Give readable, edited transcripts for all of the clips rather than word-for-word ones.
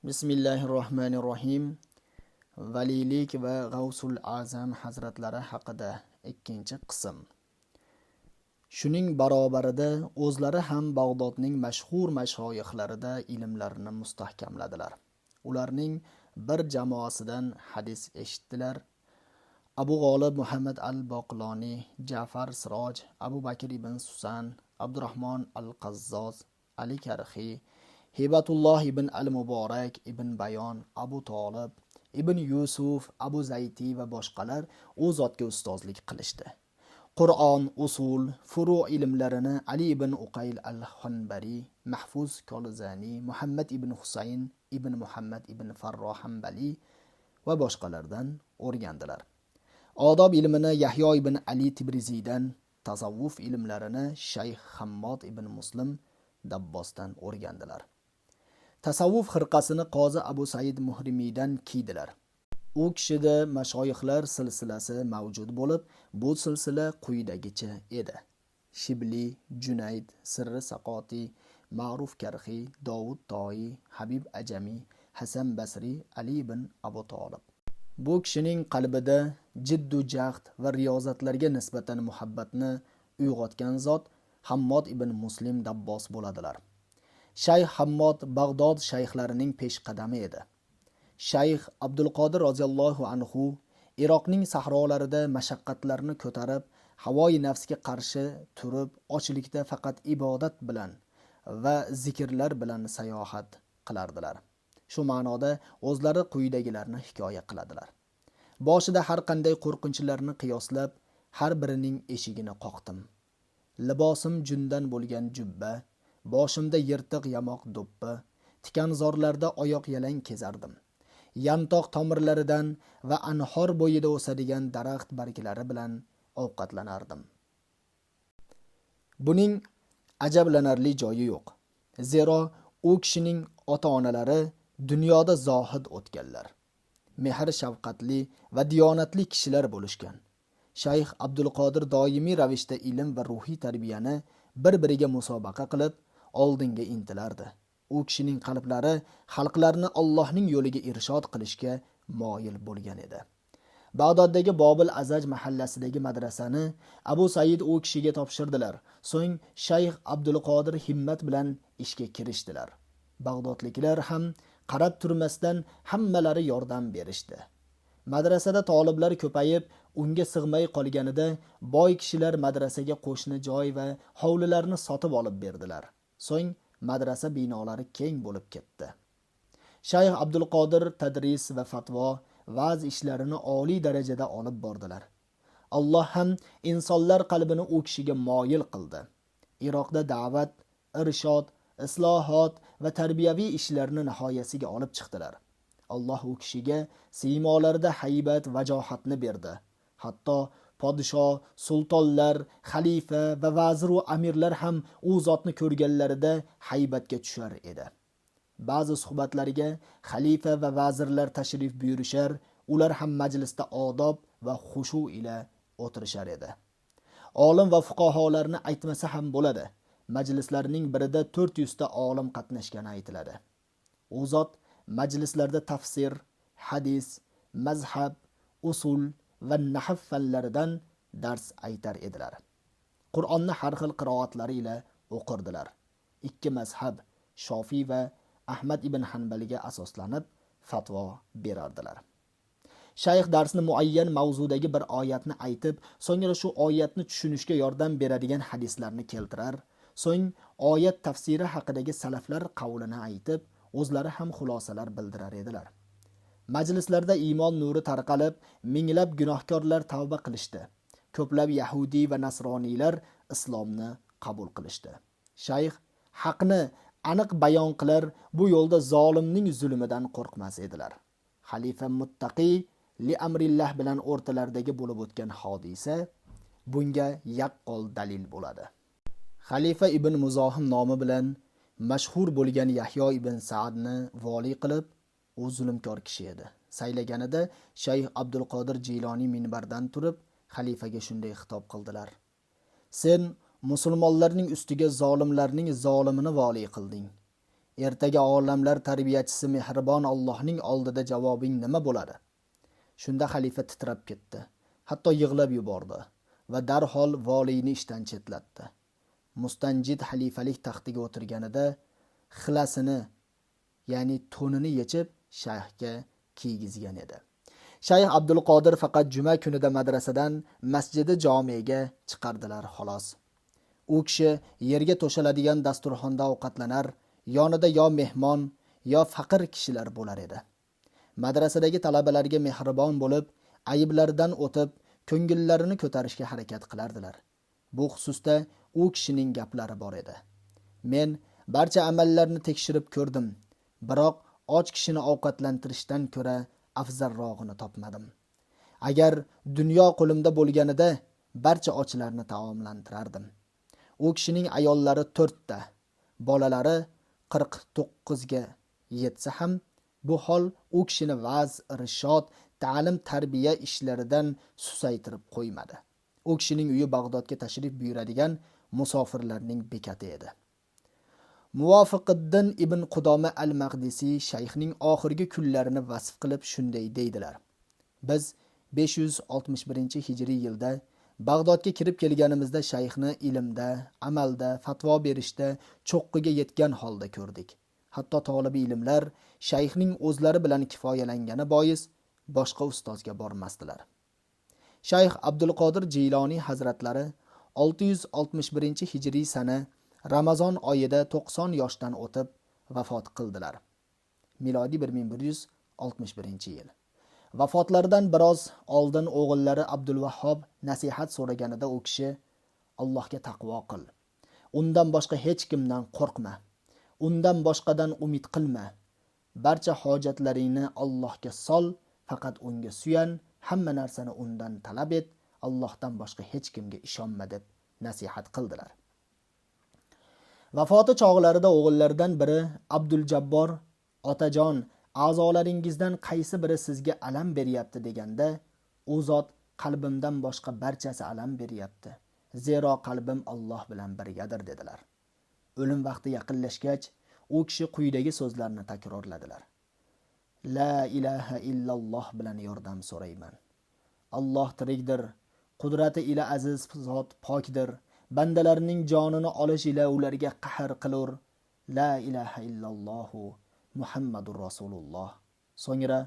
Bismillahirrohmanirrohim. Valiylik va G'avsul Azam hazratlari haqida ikkinchi qism. Shuning barobarida o'zlari ham Bag'dodning mashhur mashoyixlarida ilmlarini mustahkamladilar. Ularning bir jamoasidan hadis eshitdilar. Abu G'olib Muhammad al-Boqiloni, Ja'far Siroj, Abu Bakr ibn Susan, Abdurrahmon al-Qazzoz, Ali Karxi, Hibatulloh ibn al-Muborak ibn Bayon, Abu Tolib ibn Yusuf, Abu Zayti va boshqalar u zotga ustozlik qilishdi. Qur'on, usul, furu ilmlarini Ali ibn Uqayl al-Hanbari, Mahfuz Kolizani, Muhammad ibn Husayn ibn Muhammad ibn Farro Hanbali va boshqalardan o'rgandilar. Odob ilmini Yahyo ibn Ali Tibriziydan, tasavvuf ilmlarini Shayx Hammod ibn Muslim Dabbosdan o'rgandilar. Tasavvuf xirqasini qozi Abu Said Muhrimiydan kiydilar. U kishida mashoyixlar silsilasi mavjud bo'lib, bu silsila quyidagicha edi. Shibli, Junayd, Sirri Saqoti, Ma'ruf Karxi, Dovud Toyi, Habib Ajami, Hasan Basri, Ali ibn Abu Tolib. Bu kishining qalbida jiddu jahd va riyozatlarga nisbatan muhabbatni uyg'otgan zot Hammod ibn Muslim Dabbos bo'ladilar. Shayx Hammod Bag'dod shayxlarining peshqadami edi. Shayx Abdulqodir roziyallohu anhu Iroqning sahrolarida mashaqqatlarni ko'tarib, havoi nafsga qarshi turib, ochlikda faqat ibodat bilan va zikrlar bilan sayohat qilardilar. Shu ma'noda o'zlari quyidagilarni hikoya qiladilar. Boshida har qanday qo'rqinchlarni qiyoslab, har birining eshigini qoqdim. Libosim jundan bo'lgan jubba, boshimda yirtiq yamoq do'ppi, tikanzorlarda oyoq yalang kezardim. Yantoq tomirlaridan va anhor bo'yida o'sadigan daraxt barglari bilan ovqatlanardim. Buning ajablanarli joyi yo'q. Zero u kishining ota-onalari dunyoda zohid o'tganlar. Mehr shafqatli va diyonatli kishilar bo'lishgan. Shayx Abdulqodir doimiy ravishda ilm va ruhiy tarbiyani bir-biriga musobaqa qilib oldinga intilardi. U kishining qalblari xalqlarni Allohning yo'liga irshod qilishga moyil bo'lgan edi. Bag'doddagi Bobil Azaj mahallasidagi madrasani Abu Said u kishiga topshirdilar. So'ng Shayx Abdulqodir himmat bilan ishga kirishdilar. Bag'dodliklar ham qarab turmasdan hammalari yordam berishdi. Madrasada talablar ko'payib, unga sig'may qolganida boy kishilar madrasaga qo'shni joy va hovlilarni sotib olib berdilar. So'ng madrasa binolari keng bo'lib ketdi. Shayx Abdulqodir tadris va fatvo, va'z ishlarini oliy darajada olib bordilar. Alloh ham insonlar qalbini u kishiga moyil qildi. Iroqda da'vat, irshod, islohot va tarbiyaviy ishlarni nihoyasiga olib chiqdilar. Alloh u kishiga siymolarida haybat, vajohatni berdi. Hatto podsho, sultonlar, xalifa va vazir va amirlar ham u zotni ko'rganlarida haybatga tushar edi. Ba'zi suhbatlariga xalifa va vazirlar tashrif buyurishar, ular ham majlisda odob va xushu ila o'tirishar edi. Olim va fuqaholarni aytmasa ham bo'ladi. Majlislarning birida 400 ta olim qatnashgani aytiladi. U zot majlislarda tafsir, hadis, mazhab, usul va nahv fanlaridan dars aytar edilar. Qur'onni har xil qiroatlari ila o'qirdilar. Ikki mazhab, Shofiy va Ahmad ibn Hanbaliga asoslanib fatvo berardilar. Shayx darsni muayyan mavzudagi bir oyatni aytib, so'ngra shu oyatni tushunishga yordam beradigan hadislarni keltirar, so'ng oyat tafsiri haqidagi salaflar qavlini aytib, o'zlari ham xulosalar bildirar edilar. Majlislarda iymon nuri tarqalib, minglab gunohkorlar tavba qilishdi. Ko'plab yahudi va nasroniylar islomni qabul qilishdi. Shayx haqni aniq bayon qilar, bu yo'lda zolimning zulmidan qo'rqmas edilar. Xalifa muttaqi li amrillah bilan o'rtalardagi bo'lib o'tgan hodisa bunga yaqqol dalil bo'ladi. Xalifa ibn Muzohim nomi bilan mashhur bo'lgan Yahyo ibn Sa'dni vali qilib, u zulmkor kishi edi. Saylaganida Shayx Abdulqodir Jiloniy minbardan turib, xalifaga shunday xitob qildilar: Sen musulmonlarning ustiga zolimlarning zolimini vali qilding. Ertaga olamlar tarbiyachisi mehribon Allohning oldida javobing nima bo'ladi? Shunda xalifa titrab ketdi. Hatto yig'lab yubordi va darhol voliyni ishdan chetlatdi. Mustanjid xalifalik taxtiga o'tirganida xilasini, ya'ni to'nini yechib shayxga kiygizgan edi. Shayx Abdulqodir faqat juma kunida madrasadan masjidi jomiga chiqardilar xolos. U kishi yerga to'shaladigan dasturxonda ovqatlanar, yonida yo mehmon, yo faqir kishilar bo'lar edi. Madrasadagi talabalarga mehribon bo'lib, ayblardan o'tib, ko'ngillarini ko'tarishga harakat qilardilar. Bu xususda u kishining gaplari bor edi. Men barcha amallarni tekshirib ko'rdim, biroq och kishini ovqatlantirishdan ko'ra afzalrog'ini topmadim. Agar dunyo qo'limda bo'lganida barcha ochlarni taomlantirardim. U kishining ayollari 4 ta, bolalari 49 ga yetsa ham bu hol u kishini va'z, irshod, ta'lim, tarbiya ishlaridan susaytirib qo'ymadi. U kishining uyi Bag'dodga tashrif buyuradigan musofirlarning bekati edi. Muvofiqiddin ibn Qudoma al-Maqdisi shayxning oxirgi kunlarini vasf qilib shunday deydilar. Biz 561-hijriy yilda Bag'dodga kirib kelganimizda shayxni ilmda, amalda, fatvo berishda cho'qqiga yetgan holda ko'rdik. Hatto tolibi ilmlar shayxning o'zlari bilan kifoyalangani bois boshqa ustozga bormasdilar. Shayx Abdulqodir Jiloniy hazratlari 661-hijriy sana Ramazon oyida 90 yoshdan o'tib vafot qildilar. Milodiy 1161-yil. Vafotlaridan biroz oldin o'g'illari Abdulvahhob nasihat so'raganida u kishi Allohga taqvo qil. Undan boshqa hech kimdan qo'rqma. Undan boshqadan umid qilma. Barcha hojatlaringni Allohga sol, faqat unga suyan, hamma narsani undan talab et, Allohdan boshqa hech kimga ishonma deb nasihat qildilar. Vafoti chog'larida o'g'illaridan biri Abduljabbor, otajon, a'zolaringizdan qaysi biri sizga alam beryapti deganda, u zot qalbimdan boshqa barchasi alam beryapti. Zero qalbim Alloh bilan birgadir dedilar. O'lim vaqti yaqinlashgach, u kishi quyidagi so'zlarni takrorladilar. La ilaha illalloh bilan yordam so'rayman. Alloh tirikdir, qudrati ila aziz zot pokdir. Bandalarning jonini olish ila ularga qahr qilur. La ilaha illallohu Muhammadur Rasululloh. So'ngra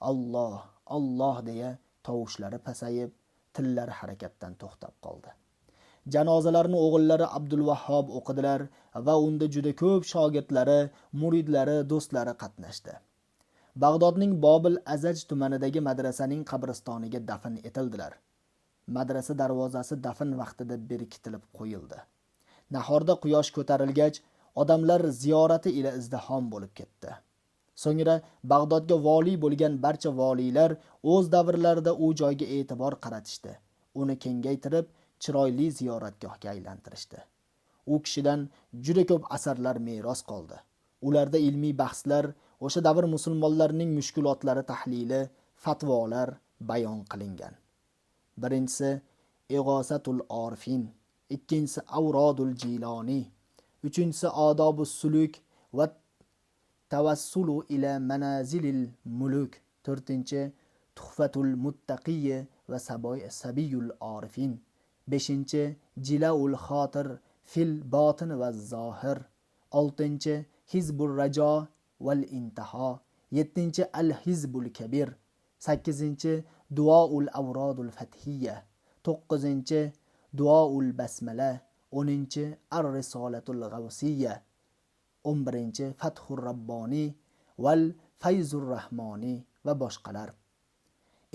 Alloh, Alloh deya tovushlari pasayib, tillari harakatdan to'xtab qoldi. Janozalarni o'g'illari Abdulvahhob o'qidilar va unda juda ko'p shogirdlari, muridlari, do'stlari qatnashdi. Bag'dodning Bobil Azaj tumanidagi madrasaning qabristoniga dafn etildilar. Madrasa darvozasi dafn vaqtida berkitilib qo'yildi. Nahorda quyosh ko'tarilgach, odamlar ziyorati ila izdihom bo'lib ketdi. So'ngra Bag'dodga vali bo'lgan barcha valiylar o'z davrlarida u joyga e'tibor qaratishdi. Uni kengaytirib, chiroyli ziyoratgohga aylantirishdi. U kishidan juda ko'p asarlar meros qoldi. Ularda ilmiy bahslar, o'sha davr musulmonlarining mushkulotlari tahlili, fatvolar bayon qilingan. Birinchisi Ig'osatul Orifin, ikkinchisi Avrodul Jiloniy, uchinchisi Odobus Suluk va Tawassulu ila manazilil muluk, to'rtinchi Tuhfatul Muttaqiyya va Sabiyul Orifin, beshinchi Jilaul Xotir fil botin va zohir, oltinchi Hizbur Rajo val Intaho, yettinchi Al-Hizbul Kabir, sakkizinchi Duoul Avrodul Fathiyya, to'qqizinchi Duoul Basmala, 10-chi Ar-Risolatul G'avsiyya, 11-chi Fathur Rabboni val Fayzur Rahmoni va boshqalar.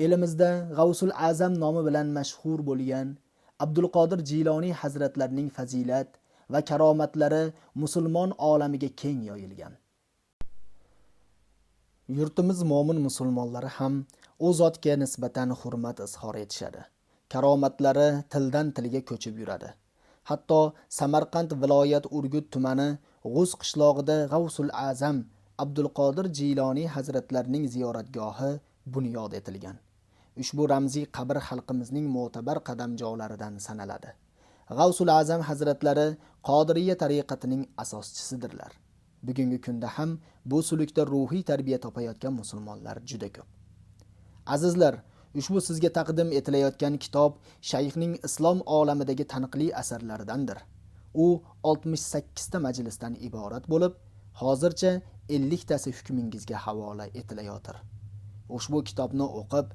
Elimizda G'avsul Azam nomi bilan mashhur bo'lgan Abdulqodir Jiloniy hazratlarining fazilat va karomatlari musulmon olamiga keng yoyilgan. Yurtimiz mo'min musulmonlari ham u zotga nisbatan hurmat izhor etishadi. Karomatlari tildan tilga ko'chib yuradi. Hatto Samarqand viloyat Urgut tumani G'uz qishlog'ida G'avsul Azam Abdulqodir Jiloniy hazratlarining ziyoratgohi bunyod etilgan. Ushbu ramziy qabr xalqimizning mo'tabar qadamjolaridan sanaladi. G'avsul Azam hazratlari Qodiriyya tariqatining asoschisidirlar. Bugungi kunda ham bu sulukda ruhiy tarbiya topayotgan musulmonlar juda ko'p. Azizlar, ushbu sizga taqdim etilayotgan kitob shayxning islom olamidagi taniqli asarlaridandir. U 68 ta majlisdan iborat bo'lib, hozircha 50 tasi hukmingizga havola etilayotir. Ushbu kitobni o'qib,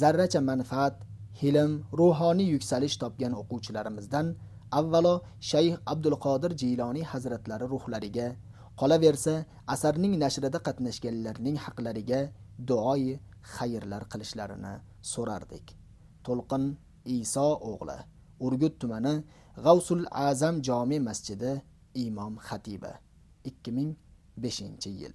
zarracha manfaat, hilm, ruhoniy yuksalish topgan o'quvchilarimizdan avvalo Shayx Abdul Qodir Jiloniy hazratlari ruhlariga, qolaversa asarning nashrida qatnashganlarning haqlariga duoi xayrlar qilishlarini so'rardik. To'lqin Iso o'g'li, Urgut tumani G'avsul Azam jome masjidi imom xatibi, 2005-yil.